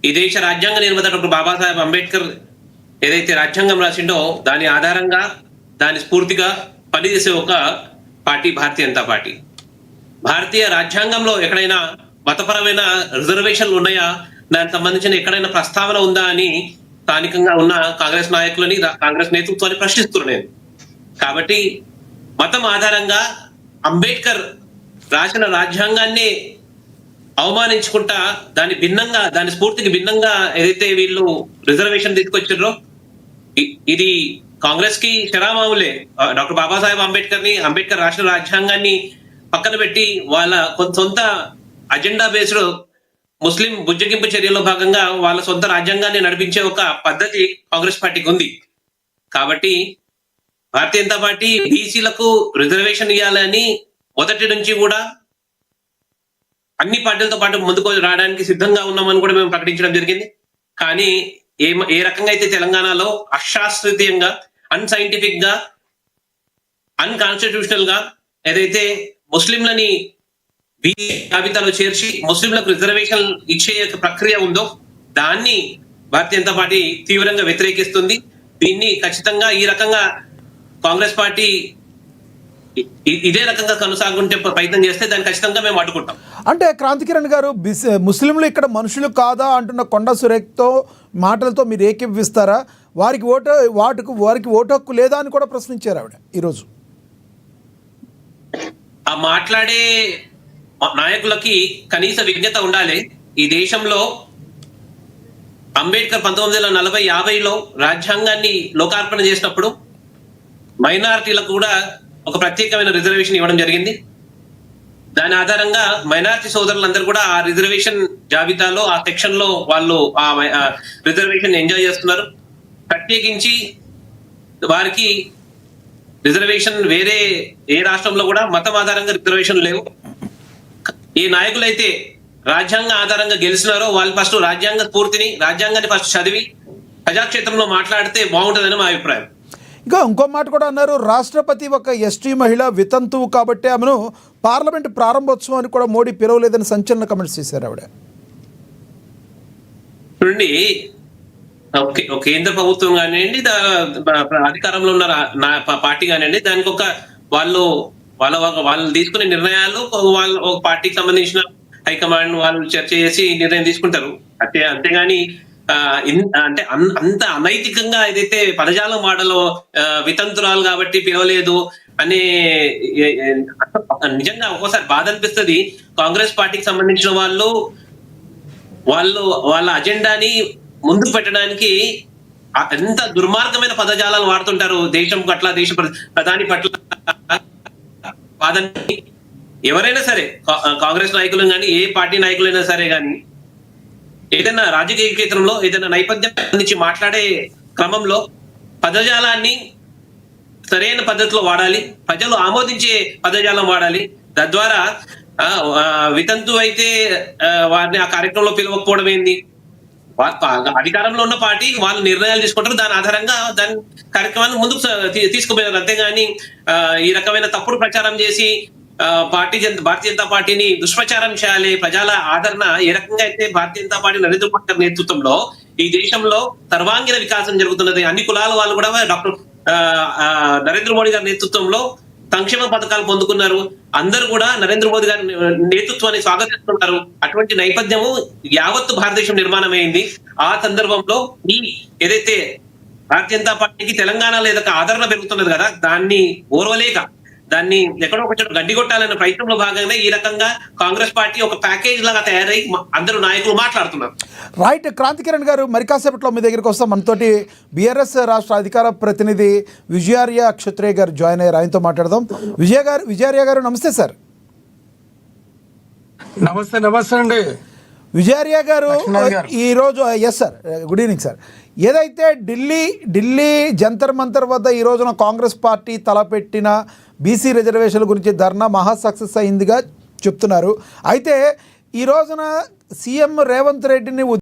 ఈ దేశ రాజ్యాంగ నిర్మాత డాక్టర్ బాబాసాహెబ్ అంబేద్కర్ ఏదైతే రాజ్యాంగం రాసిండో దాని ఆధారంగా దాని స్ఫూర్తిగా పనిచేసే ఒక పార్టీ భారతీయ జనతా పార్టీ. భారతీయ రాజ్యాంగంలో ఎక్కడైనా మతపరమైన రిజర్వేషన్లు ఉన్నాయా, దానికి సంబంధించిన ఎక్కడైనా ప్రస్తావన ఉందా అని స్థానికంగా ఉన్న కాంగ్రెస్ నాయకులని, కాంగ్రెస్ నేతృత్వాన్ని ప్రశ్నిస్తున్నాను నేను. కాబట్టి మతం ఆధారంగా అంబేద్కర్ రాసిన రాజ్యాంగాన్ని అవమానించుకుంటా దాని భిన్నంగా, దాని స్ఫూర్తికి భిన్నంగా ఏదైతే వీళ్ళు రిజర్వేషన్ తీసుకొచ్చారో ఇది కాంగ్రెస్ కి శరామావులే. డాక్టర్ బాబాసాహెబ్ అంబేద్కర్ రాసిన రాజ్యాంగాన్ని పక్కన పెట్టి వాళ్ళ సొంత అజెండా బేస్డ్ ముస్లిం బుజ్జగింపు చర్యలో భాగంగా వాళ్ళ సొంత రాజ్యాంగాన్ని నడిపించే ఒక పద్ధతి కాంగ్రెస్ పార్టీకి ఉంది. కాబట్టి భారతీయ జనతా పార్టీ బీసీలకు రిజర్వేషన్ ఇవ్వాలని మొదటి నుంచి కూడా అన్ని పార్టీలతో పాటు ముందుకు రావడానికి సిద్ధంగా ఉన్నామని కూడా మేము ప్రకటించడం జరిగింది. కానీ ఏ రకంగా అయితే తెలంగాణలో అశాస్త్రీయంగా, అన్సైంటిఫిక్ గా, అన్కాన్స్టిట్యూషనల్ గా ఏదైతే ముస్లింలని జాబితాలో చేర్చి ముస్లింలకు రిజర్వేషన్ ఇచ్చే ప్రక్రియ ఉందో దాన్ని భారతీయ జనతా పార్టీ తీవ్రంగా వ్యతిరేకిస్తుంది. దీన్ని ఖచ్చితంగా ఈ రకంగా కాంగ్రెస్ పార్టీ ఇదే రకంగా కొనసాగుంటే ప్రయత్నం చేస్తే దాన్ని ఖచ్చితంగా మేము అడ్డుకుంటాం. అంటే క్రాంతికిరణ్ గారు, ముస్లింలు ఇక్కడ మనుషులు కాదా అంటున్న కొండా సురేఖ్తో మాటలతో మీరు ఏకీభవిస్తారా? వారికి ఓటు హక్కు లేదా అని కూడా ప్రశ్నించారు ఆవిడ ఈరోజు. ఆ మాట్లాడే నాయకులకి కనీస విజ్ఞత ఉండాలి. ఈ దేశంలో అంబేద్కర్ 1940-50లో రాజ్యాంగాన్ని లోకార్పణ చేసినప్పుడు మైనారిటీలకు కూడా ఒక ప్రత్యేకమైన రిజర్వేషన్ ఇవ్వడం జరిగింది. దాని ఆధారంగా మైనారిటీ సోదరులందరూ కూడా ఆ రిజర్వేషన్ జాబితాలో, ఆ సెక్షన్ లో వాళ్ళు ఆ రిజర్వేషన్ ఎంజాయ్ చేస్తున్నారు. ప్రత్యేకించి వారికి రిజర్వేషన్ వేరే ఏ రాష్ట్రంలో కూడా మతం ఆధారంగా రిజర్వేషన్ లేవు. ఏ నాయకులైతే రాజ్యాంగ ఆధారంగా గెలిచినారో వాళ్ళు ఫస్ట్ రాజ్యాంగ స్ఫూర్తిని, రాజ్యాంగాన్ని ఫస్ట్ చదివి ప్రజాక్షేత్రంలో మాట్లాడితే బాగుంటుందని మా అభిప్రాయం. ఇంకా ఇంకో మాట కూడా అన్నారు, రాష్ట్రపతి ఒక ఎస్టీ మహిళ వితంతువు కాబట్టి ఆమెను పార్లమెంట్ ప్రారంభోత్సవానికి కూడా మోడీ పిలవలేదని సంచలన కమెంట్స్ చేశారు ఆవిడ. చూడండి, కేంద్ర ప్రభుత్వం కానివ్వండి, అధికారంలో ఉన్న పార్టీ కానివ్వండి, దానికి ఒక వాళ్ళు తీసుకునే నిర్ణయాలు వాళ్ళు ఒక పార్టీకి సంబంధించిన హైకమాండ్ వాళ్ళు చర్చ చేసి నిర్ణయం తీసుకుంటారు. అంతేగాని అంటే అంత అనైతికంగా ఏదైతే పదజాలం వాడలో వితంతురాలు కాబట్టి పిలవలేదు అనే, నిజంగా ఒక్కోసారి బాధ అనిపిస్తుంది. కాంగ్రెస్ పార్టీకి సంబంధించిన వాళ్ళ అజెండాని ముందుకు పెట్టడానికి ఎంత దుర్మార్గమైన పదజాలాలు వాడుతుంటారు. దేశం పట్ల, దేశ ప్రధాని పట్ల వాదని ఎవరైనా సరే, కాంగ్రెస్ నాయకులు కానీ ఏ పార్టీ నాయకులైనా సరే కానీ ఏదైనా రాజకీయ క్షేత్రంలో ఏదైనా నేపథ్యం నుంచి మాట్లాడే క్రమంలో పదజాలాన్ని సరైన పద్ధతిలో వాడాలి, ప్రజలు ఆమోదించే పదజాలం వాడాలి. తద్వారా వితంతు అయితే వారిని ఆ కార్యక్రమంలో పిలవకపోవడం ఏంది? అధికారంలో ఉన్న పార్టీ వాళ్ళు నిర్ణయాలు తీసుకుంటారు, దాని ఆధారంగా దాని కార్యక్రమాన్ని ముందుకు తీసుకుపోయారు. అంతేగాని ఈ రకమైన తప్పుడు ప్రచారం చేసి భారతీయ జనతా పార్టీని దుష్ప్రచారం చేయాలి. ప్రజల ఆదరణ ఏ రకంగా అయితే భారతీయ జనతా పార్టీ నరేంద్ర మోడీ గారి నేతృత్వంలో ఈ దేశంలో సర్వాంగీణ వికాసం జరుగుతున్నది. అన్ని కులాల వాళ్ళు కూడా డాక్టర్ నరేంద్ర మోడీ గారి నేతృత్వంలో సంక్షేమ పథకాలు పొందుకున్నారు. అందరూ కూడా నరేంద్ర మోదీ గారి నేతృత్వాన్ని స్వాగతిస్తున్నారు. అటువంటి నేపథ్యము యావత్తు భారతదేశం నిర్మాణమైంది. ఆ సందర్భంలో ఏదైతే భారతీయ జనతా పార్టీకి తెలంగాణలో ఏదైతే ఆదరణ పెరుగుతున్నది కదా, దాన్ని ఓర్వలేక దాన్ని ఎక్కడో ఒక చోట గడ్డిగొట్టాలనే ప్రయత్నంలో భాగంగా ఈ రకంగా కాంగ్రెస్ పార్టీ ఒక ప్యాకేజ్ లాగా తయారై అందరూ నాయకులు మాట్లాడుతున్నారు. రైట్, క్రాంతికిరణ్ గారు, మరి కాసేపట్లో మీ దగ్గరికి వస్తాం. మనతోటి బీఆర్ఎస్ రాష్ట్ర అధికార ప్రతినిధి విజయార్య క్షత్రియ గారు జాయిన్ అయ్యారు, ఆయనతో మాట్లాడదాం. విజయార్య గారు నమస్తే సార్. నమస్తే అండి విజయార్య గారు. ఈరోజు yes sir, good evening sir. ఏదైతే ఢిల్లీ జంతర్ మంతర్ వద్ద ఈ రోజున కాంగ్రెస్ పార్టీ తలపెట్టిన బీసీ రిజర్వేషన్ల గురించి ధర్నా మహా సక్సెస్ అయిందిగా చెప్తున్నారు. అయితే ఈ రోజున సీఎం రేవంత్ రెడ్డిని